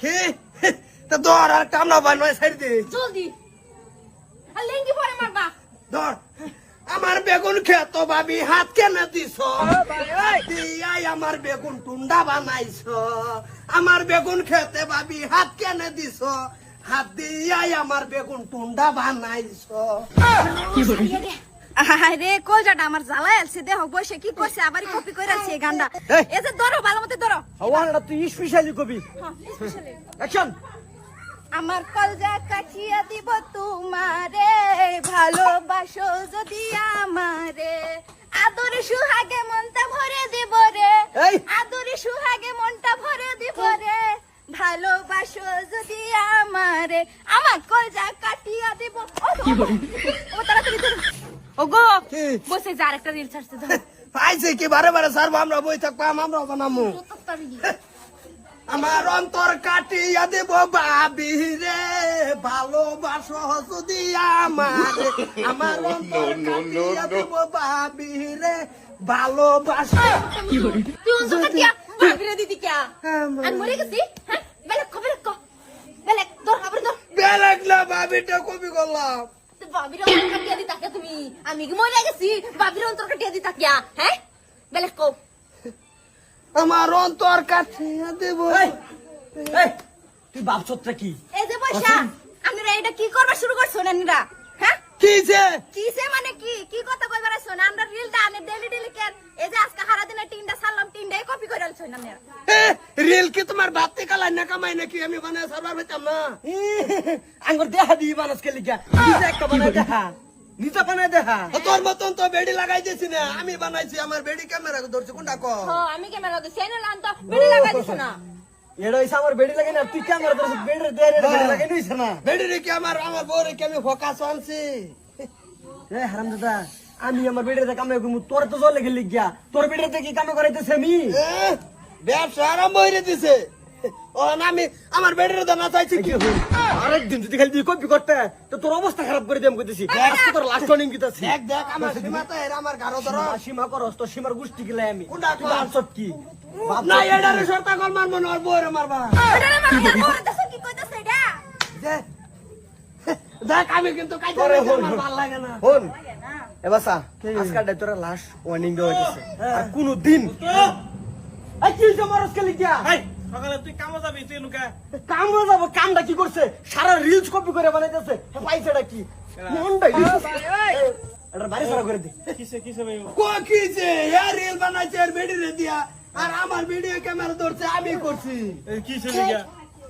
কি তা ধর আর কামনা বান নয় সাইড দে জলদি আর লেঙ্গি পরে মারবা ধর আমার বেগুন খেত ভাবি হাত কেন দিছ দিয়াই আমার বেগুন টুন্ডা বানাইছ আমার বেগুন খেতে ভাবি হাত কেন দিছ হাত দিয়াই আমার বেগুন টুন্ডা বানাইছ আরে কলজাটা আমার জ্বালায় আছে দেহ বসে কি করছে আবার কপি করে আছে এই গান্ডা এই যে ধরো ভালো মতো ধরো হওয়াটা তুই স্পেশালি কবি অ্যাকশন আমার কলজা কাটিয়া দিব তোমারে ভালোবাসো যদি আমারে আদরে সুহাগে মনটা ভরে দিব রে এই! আদরে সুহাগে মনটা ভরে দিব রে ভালোবাসো যদি আমারে আমার কলজা কাটিয়া দিব ও তাড়াতাড়ি ধরো ওগো কি? বসে যা আরেকটা রিল ছাড়তে দাও পাইছে কি বারে বারে সারবো আমরা বই থাকবো আমরা বানামু আমার অন্তর কাটিয়া দেব ভাবি রে ভালোবাসো যদি আমারে আমার অন্তর কাটিয়া দেব ভাবি রে ভালোবাসো তুই অন্তর কাটিয়া ভাবিরে দিদি কে আর মরে গেছি হ্যাঁ বেলে খবর কো বেলে ধর খবর ধর বেলেগ না ভাবিটা কবি করলাম বাবির অন্তর কাটিয়া দি তাকে তুমি আমি কি মরে গেছি বাবির অন্তর কাটিয়া দি তাকিয়া হ্যাঁ বেলে কো আমার অন্তর কাটিয়া দেব তুই বাপচোদটা কি এই যে বৈশা আপনারা এটা কি করবা শুরু করছো নানিরা হ্যাঁ কিছে কিসে মানে কি কি কথা কইবার আছো না আমরা রিলটা আনে ডেলি ডেলি কেন এই যে আজকে সারা দিনে তিনটা সারলাম তিনটাই কপি করে আলছো নানিরা রিল কি তোমার বাপতে কালাই না কামাই নাকি আমি বানায় সারবার পেতাম না আঙ্গুর দেহা দিই মানুষ কে লিখা নিজে একটা বানাই দেখা নিজে বানাই দেখা তোর মতন তো বেডি লাগাই দিছি না আমি বানাইছি আমার বেডি ক্যামেরা ধরছি কোনটা কো আমি ক্যামেরা তো চ্যানেল আনতো ভিডিও লাগাই দিছ না এটা হইছে আমার বেডি লাগে না তুই ক্যামেরা ধরছিস বেডের দেয়ারে বেডি লাগাই নিছ না বেডি রে কি আমার বউরে কি আমি ফোকাস আনছি এ হারামজাদা আমি আমার বেডের কামে করব তোর তো জল লেগে লিখিয়া তোর বেডের কি কামে করাইতেছে আমি ব্যবসা আরম্ভ হয়ে দিছে ও না আমি আমার বেডের দানা চাইছি কি আরেকদিন যদি খালি তুই কপি করতে তো তোর অবস্থা খারাপ করে দেম কইতেছি আজকে তোর লাস্ট ওয়ার্নিং দিতেছি দেখ দেখ আমার সীমা তো এর আমার গারো ধরো সীমা করস তো সীমার গুষ্টি গিলাই আমি কোনটা তুই বাপচোদ কি না এডারে সরতা কল মারবো না আর বউরে মারবা ওরে মারবা ওরে দেখো কি কইতাছে এটা দে দেখ আমি কিন্তু কাইতে তোরে হল আমার ভালো লাগে না হল এবাসা আজকাল তোর লাস্ট ওয়ার্নিং দেওয়া হইতেছে আর কোন দিন এই কি জমারস কে লিখিয়া সকালে তুই কামে যাবি তুই নুকা কামে যাব কামটা কি করছে সারা রিলস কপি করে বানাইতেছে পয়সাটা কি মনটা এটা বাড়ি সারা করে দে কিসে কিসে ভাই কো কিছে ইয়ার রিল বানাইছে আর বেডি রে দিয়া আর আমার ভিডিও ক্যামেরা ধরছে আমি করছি কিসে লিগা